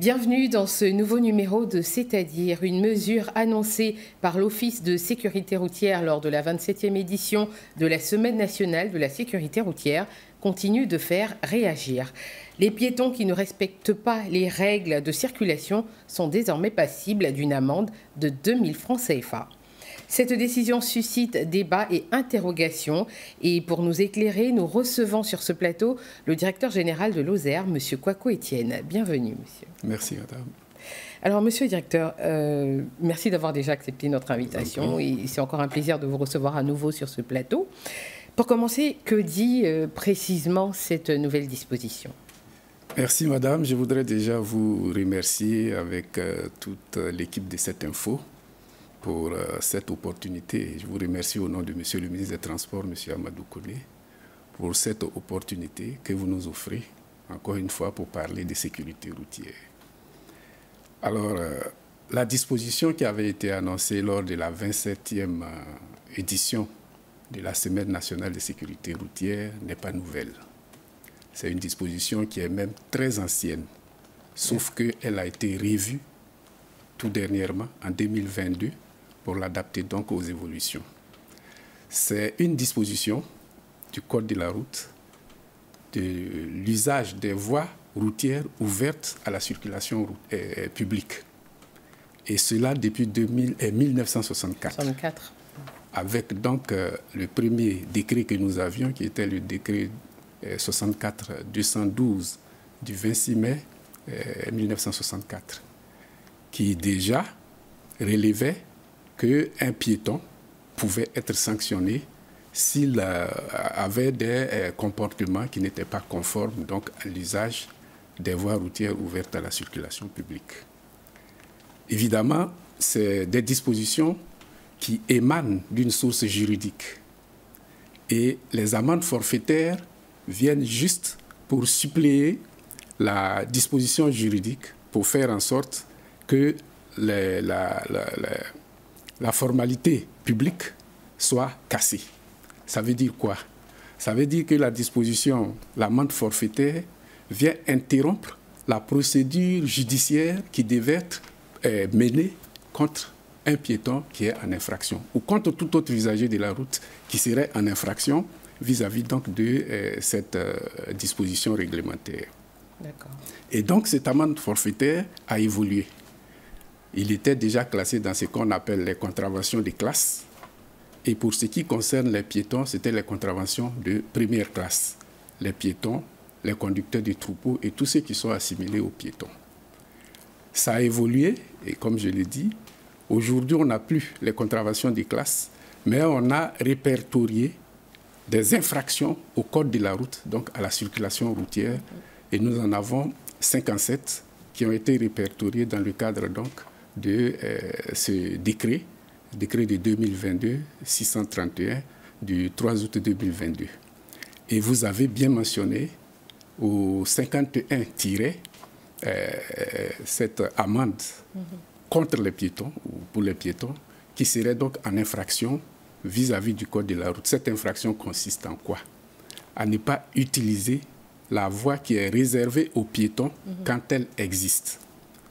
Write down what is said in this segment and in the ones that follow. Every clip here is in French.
Bienvenue dans ce nouveau numéro de C'est-à-dire, une mesure annoncée par l'Office de sécurité routière lors de la 27e édition de la Semaine nationale de la sécurité routière continue de faire réagir. Les piétons qui ne respectent pas les règles de circulation sont désormais passibles d'une amende de 2000 francs CFA. Cette décision suscite débat et interrogations. Et pour nous éclairer, nous recevons sur ce plateau le directeur général de l'OSER, M. Kouakou Etienne. Bienvenue, monsieur. Merci, madame. Alors, monsieur le directeur, merci d'avoir déjà accepté notre invitation. Et c'est encore un plaisir de vous recevoir à nouveau sur ce plateau. Pour commencer, que dit précisément cette nouvelle disposition ? Merci, madame. Je voudrais déjà vous remercier avec toute l'équipe de cette info pour cette opportunité. Je vous remercie au nom de monsieur le ministre des Transports, monsieur Amadou Koné, pour cette opportunité que vous nous offrez, encore une fois, pour parler de sécurité routière. Alors, la disposition qui avait été annoncée lors de la 27e édition de la Semaine nationale de sécurité routière n'est pas nouvelle. C'est une disposition qui est même très ancienne, sauf qu'elle a été revue tout dernièrement, en 2022, pour l'adapter donc aux évolutions. C'est une disposition du Code de la route de l'usage des voies routières ouvertes à la circulation publique. Et cela depuis 1964. Avec donc le premier décret que nous avions, qui était le décret 64-212 du 26 mai 1964, qui déjà relevait qu'un piéton pouvait être sanctionné s'il avait des comportements qui n'étaient pas conformes donc, à l'usage des voies routières ouvertes à la circulation publique. Évidemment, c'est des dispositions qui émanent d'une source juridique. Et les amendes forfaitaires viennent juste pour suppléer la disposition juridique pour faire en sorte que la formalité publique soit cassée. Ça veut dire quoi? Ça veut dire que la disposition, l'amende forfaitaire, vient interrompre la procédure judiciaire qui devait être menée contre un piéton qui est en infraction ou contre tout autre usager de la route qui serait en infraction vis-à-vis donc de cette disposition réglementaire. Et donc cette amende forfaitaire a évolué. Il était déjà classé dans ce qu'on appelle les contraventions de classe. Et pour ce qui concerne les piétons, c'était les contraventions de première classe. Les piétons, les conducteurs de troupeaux et tous ceux qui sont assimilés aux piétons. Ça a évolué et comme je l'ai dit, aujourd'hui on n'a plus les contraventions de classe, mais on a répertorié des infractions au code de la route, donc à la circulation routière. Et nous en avons 57 qui ont été répertoriés dans le cadre donc de ce décret de 2022-631 du 3 août 2022. Et vous avez bien mentionné au 51- cette amende contre les piétons ou pour les piétons qui serait donc en infraction vis-à-vis du code de la route. Cette infraction consiste en quoi? À ne pas utiliser la voie qui est réservée aux piétons quand elle existe.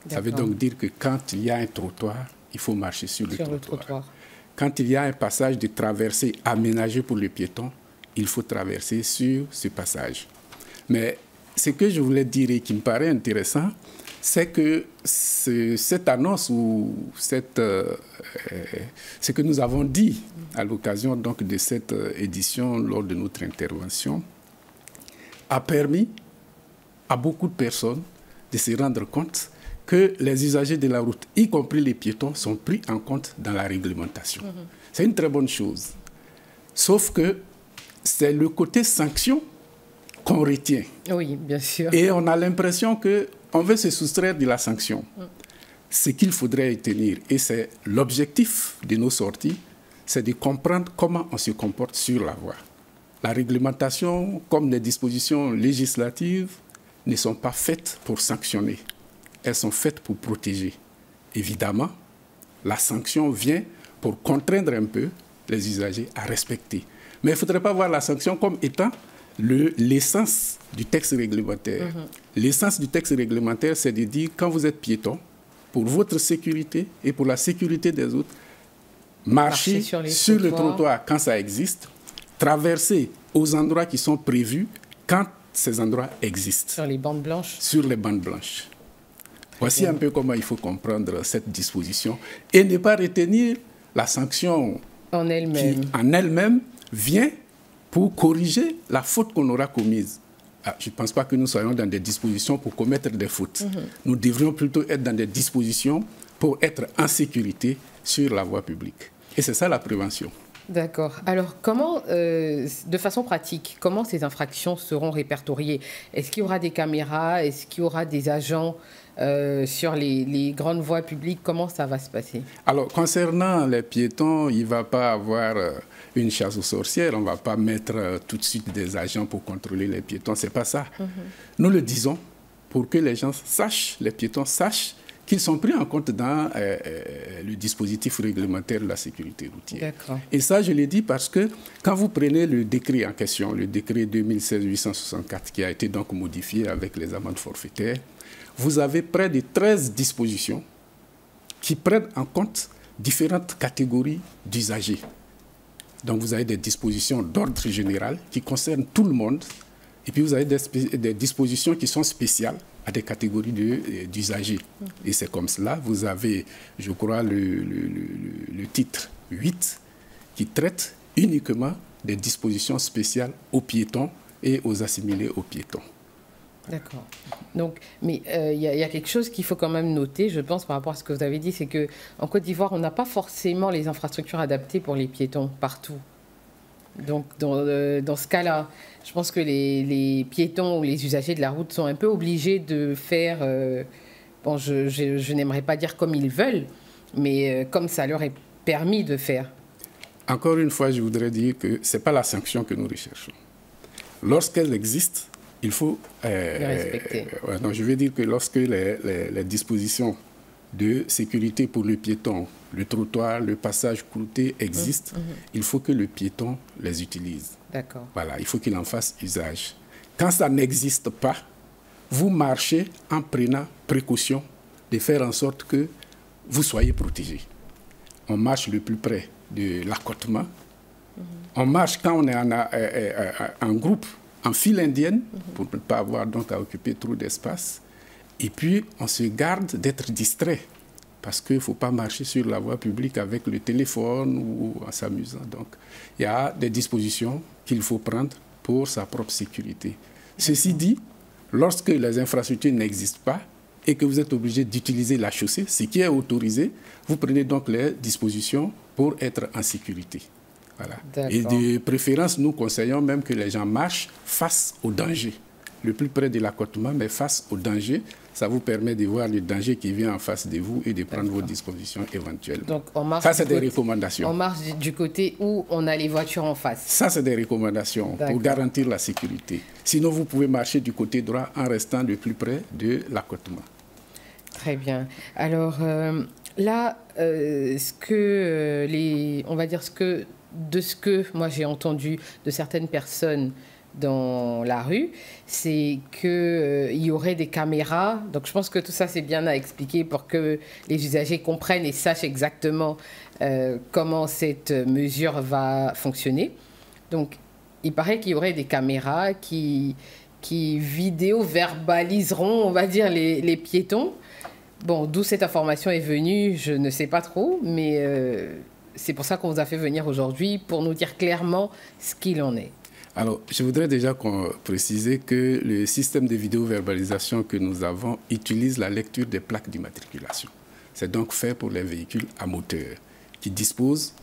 Ça veut donc dire que quand il y a un trottoir, il faut marcher sur le trottoir. Quand il y a un passage de traversée aménagé pour les piétons, il faut traverser sur ce passage. Mais ce que je voulais dire et qui me paraît intéressant, c'est que cette annonce ou ce que nous avons dit à l'occasion donc de cette édition lors de notre intervention a permis à beaucoup de personnes de se rendre compte que les usagers de la route, y compris les piétons, sont pris en compte dans la réglementation. C'est une très bonne chose. Sauf que c'est le côté sanction qu'on retient. Oui, bien sûr. Et on a l'impression qu'on veut se soustraire de la sanction. Ce qu'il faudrait y tenir, et c'est l'objectif de nos sorties, c'est de comprendre comment on se comporte sur la voie. La réglementation, comme les dispositions législatives, ne sont pas faites pour sanctionner. Elles sont faites pour protéger. Évidemment, la sanction vient pour contraindre un peu les usagers à respecter. Mais il ne faudrait pas voir la sanction comme étant l'essence du texte réglementaire. L'essence du texte réglementaire, c'est de dire, quand vous êtes piéton, pour votre sécurité et pour la sécurité des autres, marcher sur le trottoir quand ça existe, traverser aux endroits qui sont prévus quand ces endroits existent. Sur les bandes blanches. Sur les bandes blanches. Voici un peu comment il faut comprendre cette disposition et ne pas retenir la sanction en elle-même. Qui, en elle-même, vient pour corriger la faute qu'on aura commise. Je ne pense pas que nous soyons dans des dispositions pour commettre des fautes. Nous devrions plutôt être dans des dispositions pour être en sécurité sur la voie publique. Et c'est ça la prévention. D'accord. Alors, comment, de façon pratique, comment ces infractions seront répertoriées? Est-ce qu'il y aura des caméras? Est-ce qu'il y aura des agents sur les grandes voies publiques? Comment ça va se passer? Alors, concernant les piétons, il ne va pas avoir une chasse aux sorcières. On ne va pas mettre tout de suite des agents pour contrôler les piétons. Ce n'est pas ça. Nous le disons pour que les gens sachent, les piétons sachent qu'ils sont pris en compte dans le dispositif réglementaire de la sécurité routière. Et ça, je l'ai dit parce que quand vous prenez le décret en question, le décret 2016-864 qui a été donc modifié avec les amendes forfaitaires, vous avez près de 13 dispositions qui prennent en compte différentes catégories d'usagers. Donc vous avez des dispositions d'ordre général qui concernent tout le monde, et puis vous avez des dispositions qui sont spéciales à des catégories d'usagers. Et c'est comme cela, vous avez, je crois, le titre 8 qui traite uniquement des dispositions spéciales aux piétons et aux assimilés aux piétons. D'accord. Donc, mais il y a quelque chose qu'il faut quand même noter, je pense, par rapport à ce que vous avez dit, c'est qu'en Côte d'Ivoire, on n'a pas forcément les infrastructures adaptées pour les piétons partout. Donc, dans ce cas-là, je pense que les piétons ou les usagers de la route sont un peu obligés de faire, bon, je n'aimerais pas dire comme ils veulent, mais comme ça leur est permis de faire. Encore une fois, je voudrais dire que ce n'est pas la sanction que nous recherchons. Lorsqu'elle existe, il faut respecter. Non, je veux dire que lorsque les dispositions de sécurité pour le piéton, le trottoir, le passage clouté existent, il faut que le piéton les utilise. D'accord. Voilà, il faut qu'il en fasse usage. Quand ça n'existe pas, vous marchez en prenant précaution de faire en sorte que vous soyez protégé. On marche le plus près de l'accotement. On marche quand on est en groupe, en file indienne, pour ne pas avoir donc à occuper trop d'espace. Et puis, on se garde d'être distrait, parce qu'il ne faut pas marcher sur la voie publique avec le téléphone ou en s'amusant. Donc, il y a des dispositions qu'il faut prendre pour sa propre sécurité. Ceci dit, lorsque les infrastructures n'existent pas et que vous êtes obligé d'utiliser la chaussée, ce qui est autorisé, vous prenez donc les dispositions pour être en sécurité. Voilà. Et de préférence, nous conseillons même que les gens marchent face au danger. Le plus près de l'accotement, mais face au danger, ça vous permet de voir le danger qui vient en face de vous et de prendre vos dispositions éventuellement. Donc on marche ça, c'est des recommandations. On marche du côté où on a les voitures en face. Ça, c'est des recommandations pour garantir la sécurité. Sinon, vous pouvez marcher du côté droit en restant le plus près de l'accotement. Très bien. Alors là, on va dire de ce que moi j'ai entendu de certaines personnes dans la rue, c'est qu'il y aurait des caméras. Donc je pense que tout ça c'est bien à expliquer pour que les usagers comprennent et sachent exactement comment cette mesure va fonctionner. Donc il paraît qu'il y aurait des caméras qui vidéo-verbaliseront, on va dire, les piétons. Bon, d'où cette information est venue, je ne sais pas trop, mais c'est pour ça qu'on vous a fait venir aujourd'hui, pour nous dire clairement ce qu'il en est. Alors, je voudrais déjà préciser que le système de vidéo-verbalisation que nous avons utilise la lecture des plaques d'immatriculation. C'est donc fait pour les véhicules à moteur qui disposent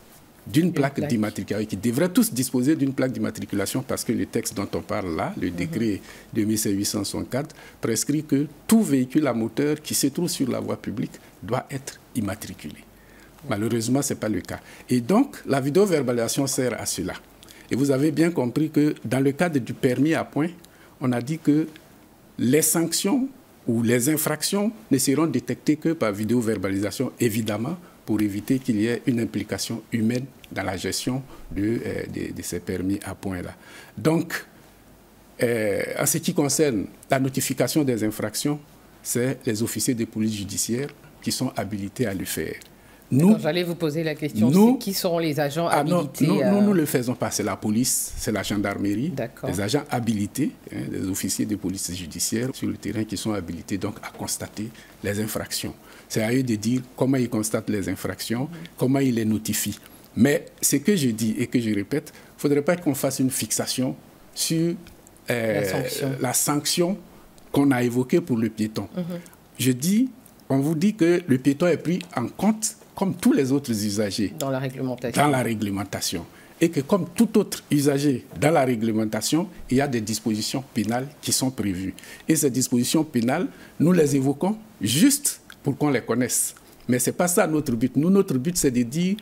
d'une plaque d'immatriculation, qui devraient tous disposer d'une plaque d'immatriculation parce que le texte dont on parle là, le décret 2016-864, prescrit que tout véhicule à moteur qui se trouve sur la voie publique doit être immatriculé. Malheureusement, ce n'est pas le cas. Et donc, la vidéo-verbalisation sert à cela. Et vous avez bien compris que dans le cadre du permis à points, on a dit que les sanctions ou les infractions ne seront détectées que par vidéo-verbalisation, évidemment, pour éviter qu'il y ait une implication humaine dans la gestion de ces permis à points-là. Donc, En ce qui concerne la notification des infractions, c'est les officiers de police judiciaire qui sont habilités à le faire. J'allais vous poser la question, qui seront les agents habilités nous ne le faisons pas, c'est la police, c'est la gendarmerie, les agents habilités, les officiers de police judiciaire sur le terrain qui sont habilités donc à constater les infractions. C'est à eux de dire comment ils constatent les infractions, comment ils les notifient. Mais ce que je dis et que je répète, il ne faudrait pas qu'on fasse une fixation sur la sanction qu'on a évoquée pour le piéton. On vous dit que le piéton est pris en compte comme tous les autres usagers dans la réglementation. Et que comme tout autre usager dans la réglementation, il y a des dispositions pénales qui sont prévues. Et ces dispositions pénales, nous les évoquons juste pour qu'on les connaisse. Mais ce n'est pas ça notre but. Notre but, c'est de dire,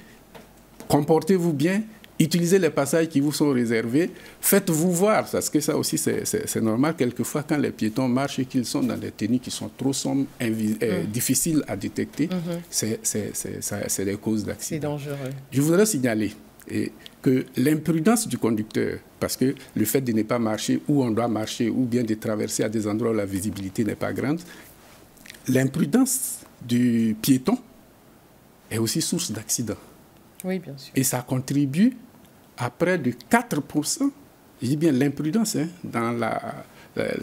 comportez-vous bien, utilisez les passages qui vous sont réservés, faites-vous voir, parce que ça aussi c'est normal quelquefois quand les piétons marchent et qu'ils sont dans des tenues qui sont trop sombres, difficiles à détecter, c'est des causes d'accident. C'est dangereux. Je voudrais signaler que l'imprudence du conducteur, parce que le fait de ne pas marcher où on doit marcher ou bien de traverser à des endroits où la visibilité n'est pas grande, l'imprudence du piéton est aussi source d'accident. Oui, bien sûr. Et ça contribue à près de 4%, je dis bien l'imprudence, dans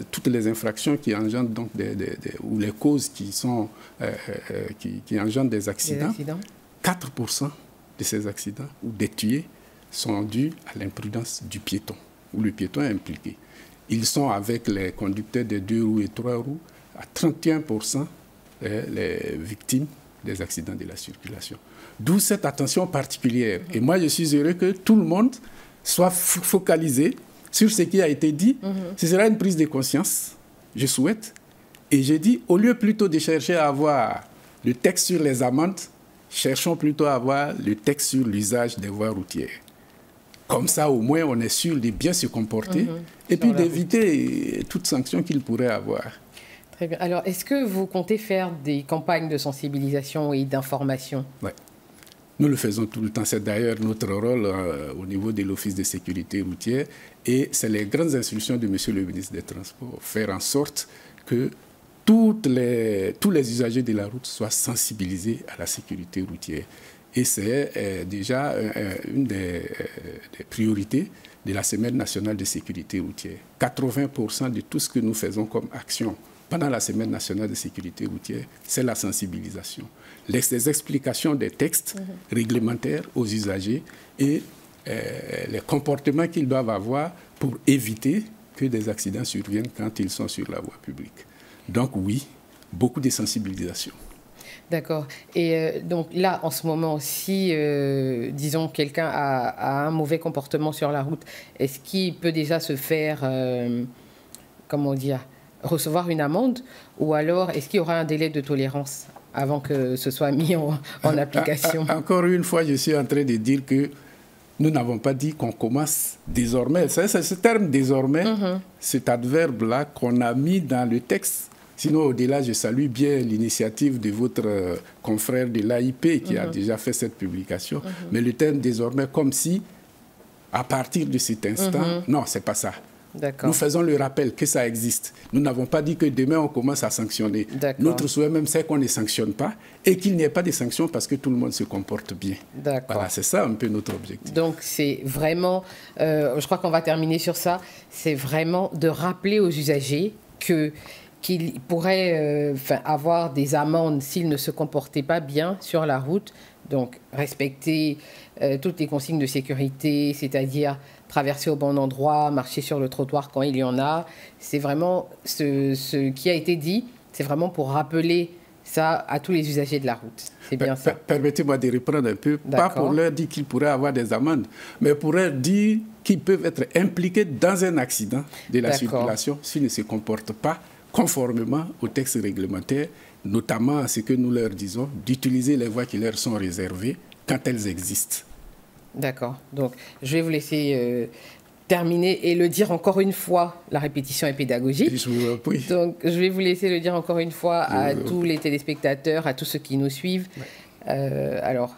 toutes les infractions qui engendrent donc ou les causes qui engendrent des accidents. 4% de ces accidents ou des tués sont dus à l'imprudence du piéton, où le piéton est impliqué. Ils sont avec les conducteurs de 2 roues et 3 roues à 31% les victimes des accidents de la circulation. D'où cette attention particulière. Et moi, je suis heureux que tout le monde soit focalisé sur ce qui a été dit. Ce sera une prise de conscience, je souhaite. Et je dis, au lieu plutôt de chercher à avoir le texte sur les amendes, cherchons plutôt à avoir le texte sur l'usage des voies routières. Comme ça, au moins, on est sûr de bien se comporter et puis d'éviter toute sanction qu'il pourrait avoir. Très bien. Alors, est-ce que vous comptez faire des campagnes de sensibilisation et d'information? Oui. Nous le faisons tout le temps. C'est d'ailleurs notre rôle au niveau de l'Office de sécurité routière. Et c'est les grandes instructions de M. le ministre des Transports. Faire en sorte que tous les usagers de la route soient sensibilisés à la sécurité routière. Et c'est déjà une des priorités de la Semaine nationale de sécurité routière. 80% de tout ce que nous faisons comme action pendant la Semaine nationale de sécurité routière, c'est la sensibilisation. Les explications des textes réglementaires aux usagers et les comportements qu'ils doivent avoir pour éviter que des accidents surviennent quand ils sont sur la voie publique. Donc oui, beaucoup de sensibilisation. D'accord. Et donc là, en ce moment, si, disons, quelqu'un a un mauvais comportement sur la route, est-ce qu'il peut déjà se faire, recevoir une amende? Ou alors, est-ce qu'il y aura un délai de tolérance avant que ce soit mis en application? Encore une fois, je suis en train de dire que nous n'avons pas dit qu'on commence désormais. C'est ce terme « désormais », cet adverbe-là qu'on a mis dans le texte. Sinon, au-delà, je salue bien l'initiative de votre confrère de l'AIP qui a déjà fait cette publication. Mais le terme « désormais », comme si, à partir de cet instant, non, ce n'est pas ça. Nous faisons le rappel que ça existe. Nous n'avons pas dit que demain, on commence à sanctionner. Notre souhait même, c'est qu'on ne sanctionne pas et qu'il n'y ait pas de sanctions parce que tout le monde se comporte bien. Voilà, c'est ça un peu notre objectif. Donc, c'est vraiment, je crois qu'on va terminer sur ça, c'est vraiment de rappeler aux usagers qu'ils pourraient avoir des amendes s'ils ne se comportaient pas bien sur la route. Donc, respecter toutes les consignes de sécurité, c'est-à-dire traverser au bon endroit, marcher sur le trottoir quand il y en a. C'est vraiment ce qui a été dit, c'est vraiment pour rappeler ça à tous les usagers de la route. C'est bien ça. Permettez-moi de reprendre un peu, pas pour leur dire qu'ils pourraient avoir des amendes, mais pour leur dire qu'ils peuvent être impliqués dans un accident de la circulation s'ils ne se comportent pas conformément aux textes réglementaires, notamment à ce que nous leur disons, d'utiliser les voies qui leur sont réservées quand elles existent. D'accord. Donc, je vais vous laisser terminer et le dire encore une fois. La répétition est pédagogique. Je vous en prie. Donc, je vais vous laisser le dire encore une fois à tous les téléspectateurs, à tous ceux qui nous suivent. Alors,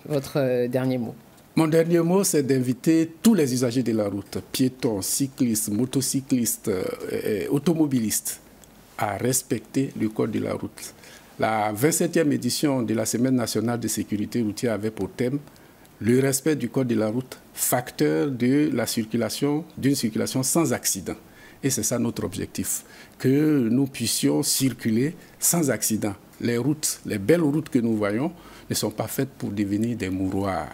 votre dernier mot. Mon dernier mot, c'est d'inviter tous les usagers de la route, piétons, cyclistes, motocyclistes, automobilistes, à respecter le code de la route. La 27e édition de la Semaine nationale de sécurité routière avait pour thème le respect du code de la route, facteur de la circulation, d'une circulation sans accident. Et c'est ça notre objectif, que nous puissions circuler sans accident. Les routes, les belles routes que nous voyons ne sont pas faites pour devenir des mouroirs.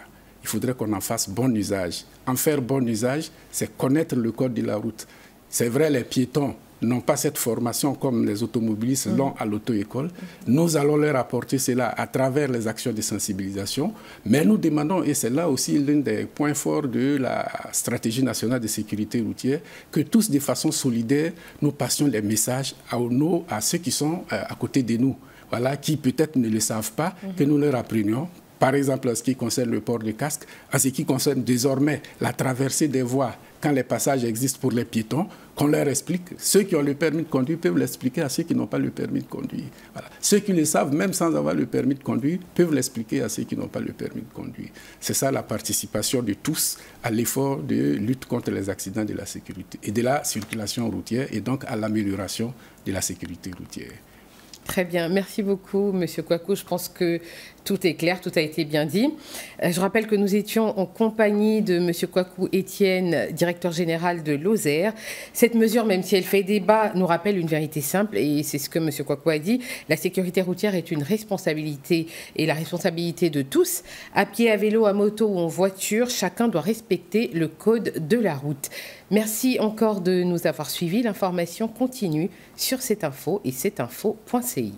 Il faudrait qu'on en fasse bon usage. En faire bon usage, c'est connaître le code de la route. C'est vrai, les piétons n'ont pas cette formation comme les automobilistes l'ont à l'auto-école. Nous allons leur apporter cela à travers les actions de sensibilisation. Mais nous demandons, et c'est là aussi l'un des points forts de la stratégie nationale de sécurité routière, que tous, de façon solidaire, nous passions les messages à ceux qui sont à côté de nous. Voilà, qui peut-être ne le savent pas, que nous leur apprenions. Par exemple, en ce qui concerne le port de casque, en ce qui concerne désormais la traversée des voies, quand les passages existent pour les piétons, qu'on leur explique. Ceux qui ont le permis de conduire peuvent l'expliquer à ceux qui n'ont pas le permis de conduire. Voilà. Ceux qui le savent, même sans avoir le permis de conduire, peuvent l'expliquer à ceux qui n'ont pas le permis de conduire. C'est ça la participation de tous à l'effort de lutte contre les accidents de la sécurité et de la circulation routière et donc à l'amélioration de la sécurité routière. Très bien, merci beaucoup Monsieur Kouakou. Je pense que tout est clair, tout a été bien dit. Je rappelle que nous étions en compagnie de Monsieur Kouakou Étienne, directeur général de Lozère. Cette mesure, même si elle fait débat, nous rappelle une vérité simple, et c'est ce que Monsieur Kouakou a dit. La sécurité routière est une responsabilité, et la responsabilité de tous. À pied, à vélo, à moto ou en voiture, chacun doit respecter le code de la route. Merci encore de nous avoir suivis. L'information continue sur cette info et cetinfo.ci.